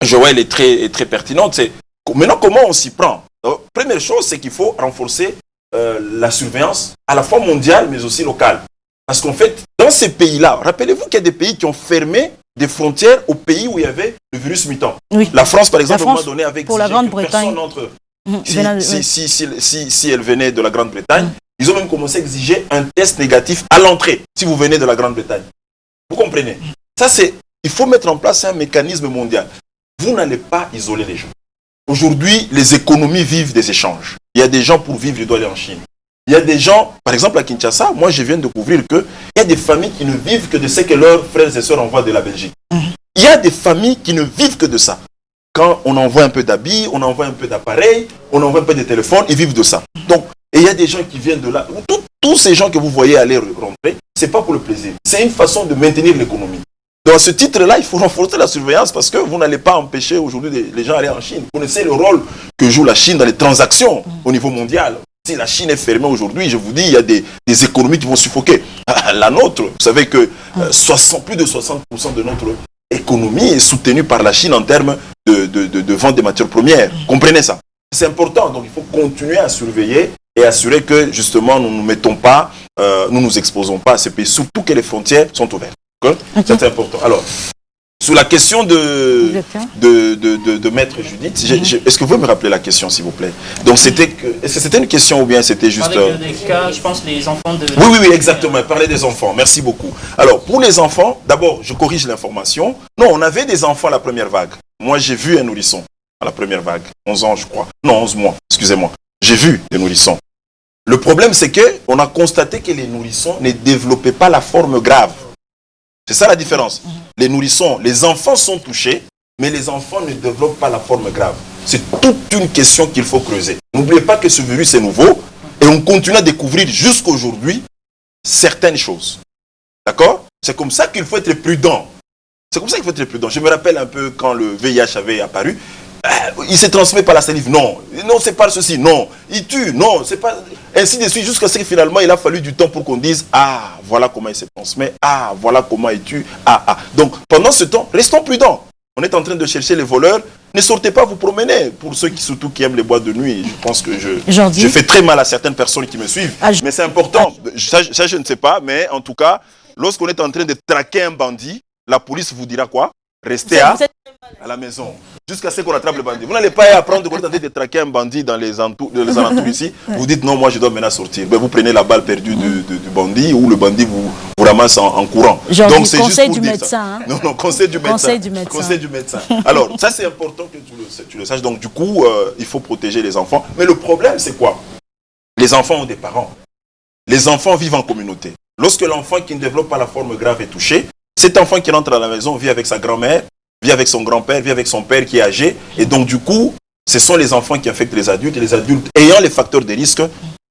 Joël est très pertinente. C'est maintenant comment on s'y prend. Donc, première chose, c'est qu'il faut renforcer la surveillance à la fois mondiale mais aussi locale. Parce qu'en fait, dans ces pays-là, rappelez-vous qu'il y a des pays qui ont fermé des frontières aux pays où il y avait le virus mutant. Oui. La France, par exemple, à un moment donné, avait exigé que personne n'entre. Si elle venait de la Grande-Bretagne, ils ont même commencé à exiger un test négatif à l'entrée, si vous venez de la Grande-Bretagne. Vous comprenez? Ça, il faut mettre en place un mécanisme mondial. Vous n'allez pas isoler les gens. Aujourd'hui, les économies vivent des échanges. Il y a des gens, pour vivre, ils doivent aller en Chine. Il y a des gens, par exemple à Kinshasa, moi je viens de découvrir qu'il y a des familles qui ne vivent que de ce que leurs frères et sœurs envoient de la Belgique. Il y a des familles qui ne vivent que de ça. Quand on envoie un peu d'habits, on envoie un peu d'appareils, on envoie un peu de téléphones, ils vivent de ça. Donc, et il y a des gens qui viennent de là. Tous ces gens que vous voyez aller rentrer, ce n'est pas pour le plaisir. C'est une façon de maintenir l'économie. Donc à ce titre-là, il faut renforcer la surveillance parce que vous n'allez pas empêcher aujourd'hui les gens d'aller en Chine. Vous connaissez le rôle que joue la Chine dans les transactions au niveau mondial. Si la Chine est fermée aujourd'hui, je vous dis, il y a des économies qui vont suffoquer. La nôtre, vous savez que plus de 60% de notre économie est soutenue par la Chine en termes de vente des matières premières. Comprenez ça? C'est important, donc il faut continuer à surveiller et assurer que justement nous ne nous exposons pas à ces pays, surtout que les frontières sont ouvertes. Okay. C'est important. Alors, Sur la question de Maître Judith, est-ce que vous pouvez me rappeler la question, s'il vous plaît? Donc, est-ce que c'était une question ou bien c'était juste... des cas, je pense, des enfants de... Oui, exactement. Parler des enfants. Merci beaucoup. Alors, pour les enfants, d'abord, je corrige l'information. Non, on avait des enfants à la première vague. Moi, j'ai vu un nourrisson à la première vague. 11 ans, je crois. Non, 11 mois, excusez-moi. J'ai vu des nourrissons. Le problème, c'est qu'on a constaté que les nourrissons ne développaient pas la forme grave. C'est ça la différence. Les nourrissons, les enfants sont touchés, mais les enfants ne développent pas la forme grave. C'est toute une question qu'il faut creuser. N'oubliez pas que ce virus est nouveau et on continue à découvrir jusqu'aujourd'hui certaines choses. D'accord? C'est comme ça qu'il faut être prudent. Je me rappelle un peu quand le VIH avait apparu. Il se transmet par la salive, non, c'est pas ceci, non, il tue, non, c'est pas, ainsi de suite, jusqu'à ce que finalement il a fallu du temps pour qu'on dise, ah, voilà comment il se transmet, ah, voilà comment il tue, ah. Donc, pendant ce temps, restons prudents. On est en train de chercher les voleurs, ne sortez pas vous promener, pour ceux surtout qui aiment les boîtes de nuit. Je pense que je fais très mal à certaines personnes qui me suivent, mais c'est important, ça je ne sais pas, mais en tout cas, lorsqu'on est en train de traquer un bandit, la police vous dira quoi? Restez à la maison, jusqu'à ce qu'on attrape le bandit. Vous n'allez pas apprendre que vous êtes en train de traquer un bandit dans les alentours ici. Vous dites non, moi je dois maintenant sortir. Ben, vous prenez la balle perdue du bandit ou le bandit vous ramasse en courant. Donc c'est conseil du médecin. Hein? Non, conseil du médecin. Alors, ça c'est important que tu le saches. Donc du coup, il faut protéger les enfants. Mais le problème c'est quoi? Les enfants ont des parents. Les enfants vivent en communauté. Lorsque l'enfant qui ne développe pas la forme grave est touché, cet enfant qui rentre à la maison vit avec sa grand-mère, vit avec son grand-père, vit avec son père qui est âgé. Et donc, du coup, ce sont les enfants qui affectent les adultes. Et les adultes ayant les facteurs de risque,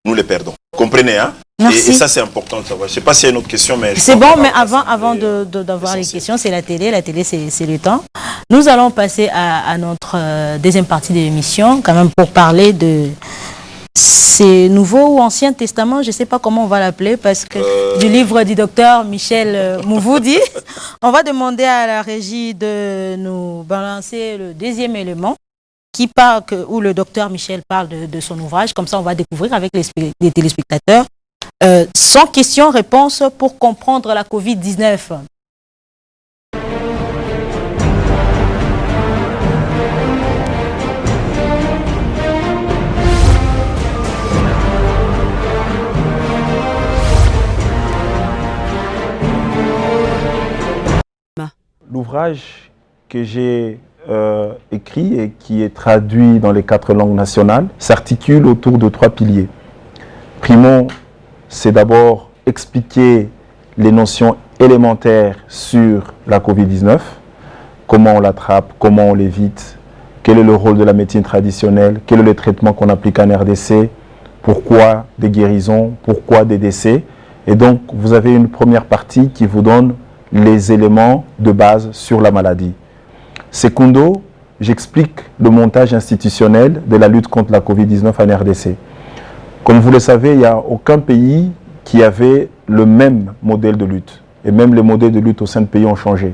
nous les perdons. Comprenez, hein? Et ça, c'est important de savoir. Je ne sais pas s'il y a une autre question, mais... C'est bon, mais avant d'avoir les questions, c'est la télé. La télé, c'est le temps. Nous allons passer à notre deuxième partie de l'émission, quand même, pour parler de... C'est Nouveau ou Ancien Testament, je ne sais pas comment on va l'appeler, parce que du livre du docteur Michel Mouvoudi. On va demander à la régie de nous balancer le deuxième élément où le docteur Michel parle de son ouvrage. Comme ça, on va découvrir avec les téléspectateurs. Sans question-réponse pour comprendre la Covid-19. L'ouvrage que j'ai écrit et qui est traduit dans les 4 langues nationales s'articule autour de 3 piliers. Primo, c'est d'abord expliquer les notions élémentaires sur la Covid-19, comment on l'attrape, comment on l'évite, quel est le rôle de la médecine traditionnelle, quel est le traitement qu'on applique en RDC, pourquoi des guérisons, pourquoi des décès. Et donc, vous avez une première partie qui vous donne les éléments de base sur la maladie. Secundo, j'explique le montage institutionnel de la lutte contre la Covid-19 en RDC. Comme vous le savez, il n'y a aucun pays qui avait le même modèle de lutte. Et même les modèles de lutte au sein de pays ont changé.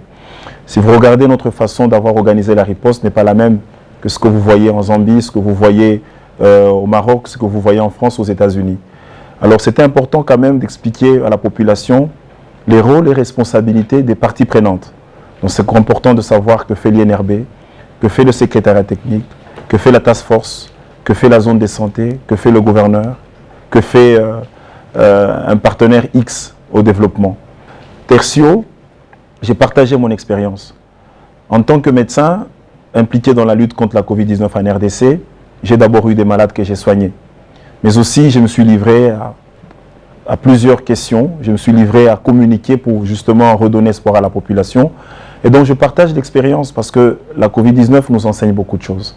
Si vous regardez notre façon d'avoir organisé la riposte n'est pas la même que ce que vous voyez en Zambie, ce que vous voyez au Maroc, ce que vous voyez en France, aux États-Unis. Alors c'était important quand même d'expliquer à la population les rôles et responsabilités des parties prenantes. Donc c'est important de savoir que fait l'INRB, que fait le secrétariat technique, que fait la task force, que fait la zone de santé, que fait le gouverneur, que fait un partenaire X au développement. Tertio, j'ai partagé mon expérience. En tant que médecin impliqué dans la lutte contre la Covid-19 en RDC, j'ai d'abord eu des malades que j'ai soignés. Mais aussi, je me suis livré à plusieurs questions. Je me suis livré à communiquer pour justement redonner espoir à la population. Et donc, je partage l'expérience parce que la Covid-19 nous enseigne beaucoup de choses.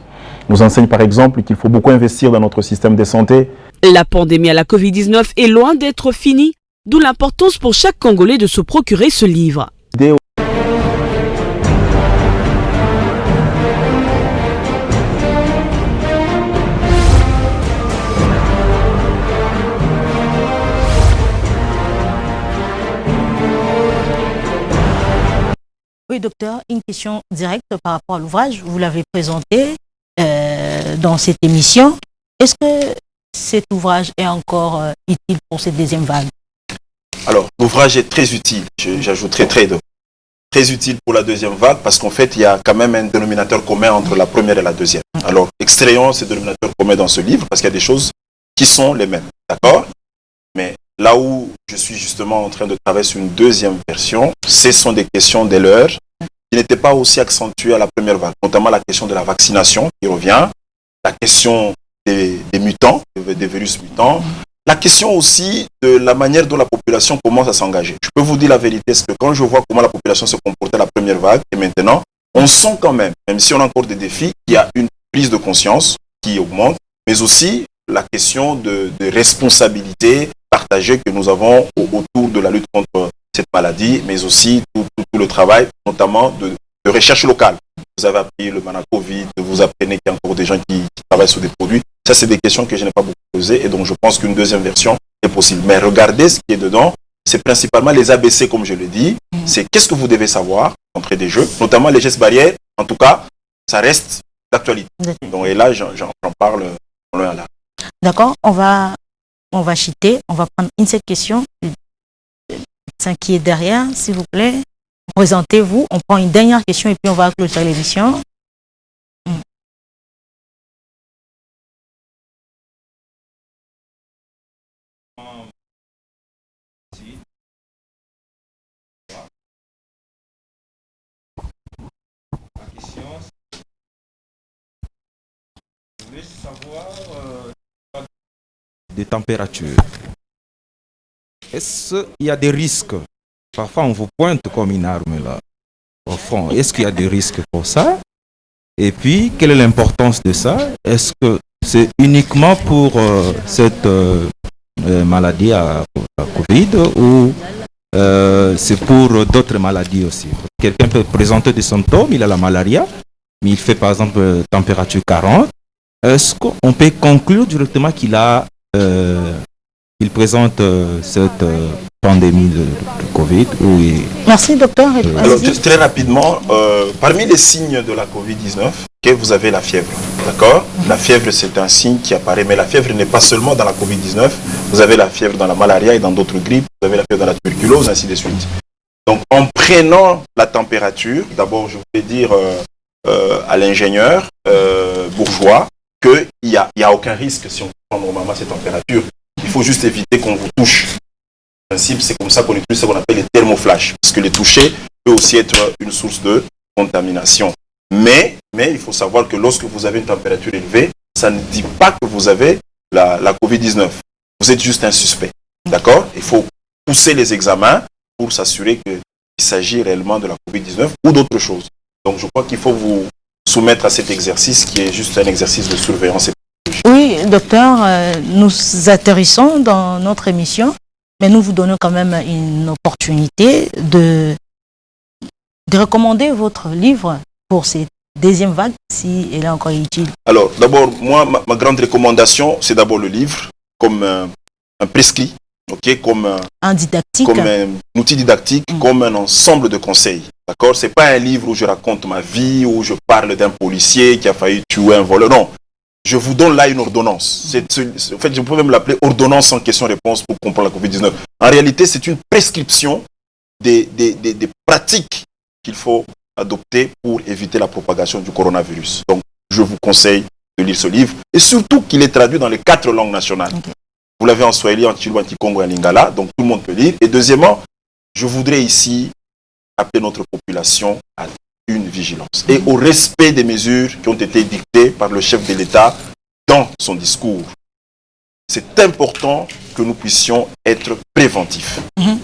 Nous enseigne par exemple qu'il faut beaucoup investir dans notre système de santé. La pandémie à la Covid-19 est loin d'être finie, d'où l'importance pour chaque Congolais de se procurer ce livre. Oui, docteur, une question directe par rapport à l'ouvrage. Vous l'avez présenté dans cette émission. Est-ce que cet ouvrage est encore utile pour cette deuxième vague? Alors, l'ouvrage est très utile. J'ajouterai très très utile pour la deuxième vague parce qu'en fait, il y a quand même un dénominateur commun entre la première et la deuxième. Alors, extrayons ce dénominateur commun dans ce livre parce qu'il y a des choses qui sont les mêmes. D'accord? Mais là où je suis justement en train de travailler sur une deuxième version, ce sont des questions des leurs qui n'étaient pas aussi accentuées à la première vague, notamment la question de la vaccination qui revient, la question des mutants, des virus mutants, la question aussi de la manière dont la population commence à s'engager. Je peux vous dire la vérité, c'est que quand je vois comment la population se comportait à la première vague, et maintenant, on sent quand même si on a encore des défis, il y a une prise de conscience qui augmente, mais aussi la question de responsabilité partagée que nous avons autour de la lutte contre cette maladie, mais aussi tout le travail, notamment de recherche locale. Vous avez appris le Manacovid, vous apprenez qu'il y a encore des gens qui travaillent sur des produits. Ça, c'est des questions que je n'ai pas beaucoup posées et donc je pense qu'une deuxième version est possible. Mais regardez ce qui est dedans, c'est principalement les ABC, comme je l'ai dit. C'est qu'est-ce que vous devez savoir d'entrée des jeux, notamment les gestes barrières. En tout cas, ça reste d'actualité. Donc, et là, j'en parle en loin là. D'accord, on va chuter, on va prendre une seule question. C'est qui est derrière, s'il vous plaît. Présentez-vous, on prend une dernière question et puis on va clôturer l'émission. Je voulais savoir des températures. Est-ce qu'il y a des risques? Parfois, on vous pointe comme une arme là, au front. Est-ce qu'il y a des risques pour ça? Et puis, quelle est l'importance de ça? Est-ce que c'est uniquement pour cette maladie à Covid ou c'est pour d'autres maladies aussi? Quelqu'un peut présenter des symptômes, il a la malaria, mais il fait par exemple température 40. Est-ce qu'on peut conclure directement qu'il a, il présente cette pandémie de Covid? Oui. Merci, docteur. Alors, très rapidement, parmi les signes de la Covid-19, vous avez la fièvre. D'accord? La fièvre, c'est un signe qui apparaît, mais la fièvre n'est pas seulement dans la Covid-19. Vous avez la fièvre dans la malaria et dans d'autres grippes. Vous avez la fièvre dans la tuberculose, ainsi de suite. Donc, en prenant la température, d'abord, je voulais dire à l'ingénieur bourgeois qu'il n'y a aucun risque si on prend normalement cette température. Il faut juste éviter qu'on vous touche. En principe, c'est comme ça qu'on utilise ce qu'on appelle les thermoflash, parce que les toucher peut aussi être une source de contamination. Mais il faut savoir que lorsque vous avez une température élevée, ça ne dit pas que vous avez la Covid-19. Vous êtes juste un suspect. D'accord? Il faut pousser les examens pour s'assurer qu'il s'agit réellement de la Covid-19 ou d'autre chose. Donc, je crois qu'il faut vous soumettre à cet exercice qui est juste un exercice de surveillance. Oui, docteur, nous atterrissons dans notre émission, mais nous vous donnons quand même une opportunité de recommander votre livre pour cette deuxième vague, si elle est encore utile. Alors, d'abord, moi, ma grande recommandation, c'est d'abord le livre, comme un prescrit, okay, comme un didactique, comme un outil didactique, comme un ensemble de conseils. D'accord? C'est pas un livre où je raconte ma vie, où je parle d'un policier qui a failli tuer un voleur. Non. Je vous donne là une ordonnance. En fait, je peux même l'appeler ordonnance sans question-réponse pour comprendre la Covid-19. En réalité, c'est une prescription des pratiques qu'il faut adopter pour éviter la propagation du coronavirus. Donc, je vous conseille de lire ce livre et surtout qu'il est traduit dans les 4 langues nationales. Okay. Vous l'avez en Swahili, en Tshilwa, en Kikongo et en Lingala, donc tout le monde peut lire. Et deuxièmement, je voudrais ici appeler notre population à une vigilance et au respect des mesures qui ont été dictées par le chef de l'État dans son discours. C'est important que nous puissions être préventifs.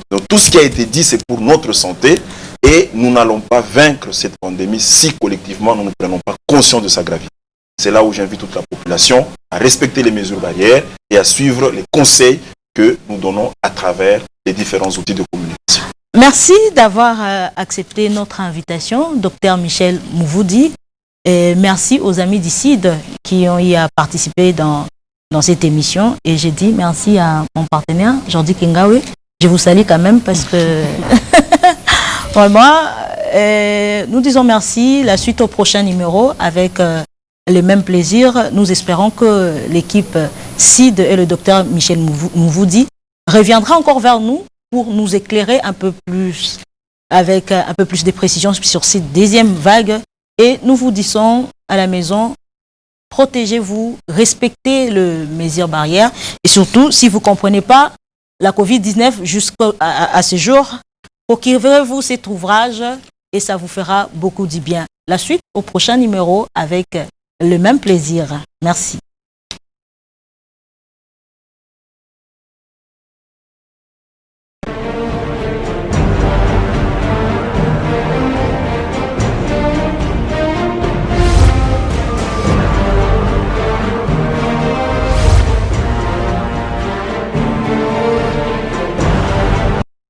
Donc tout ce qui a été dit, c'est pour notre santé et nous n'allons pas vaincre cette pandémie si collectivement nous ne prenons pas conscience de sa gravité. C'est là où j'invite toute la population à respecter les mesures barrières et à suivre les conseils que nous donnons à travers les différents outils de communication. Merci d'avoir accepté notre invitation, Dr Michel Mouvoudi. Et merci aux amis d'ICID qui ont eu à participer dans cette émission. Et j'ai dit merci à mon partenaire, Jordi Kingawe. Je vous salue quand même parce que vraiment, nous disons merci. La suite au prochain numéro avec le même plaisir. Nous espérons que l'équipe CID et le docteur Michel Mouvoudi reviendra encore vers nous pour nous éclairer un peu plus avec un peu plus de précision sur cette deuxième vague. Et nous vous disons à la maison, protégez-vous, respectez les mesures barrières. Et surtout, si vous ne comprenez pas la Covid-19 jusqu'à ce jour, procurez-vous cet ouvrage et ça vous fera beaucoup du bien. La suite au prochain numéro avec le même plaisir. Merci.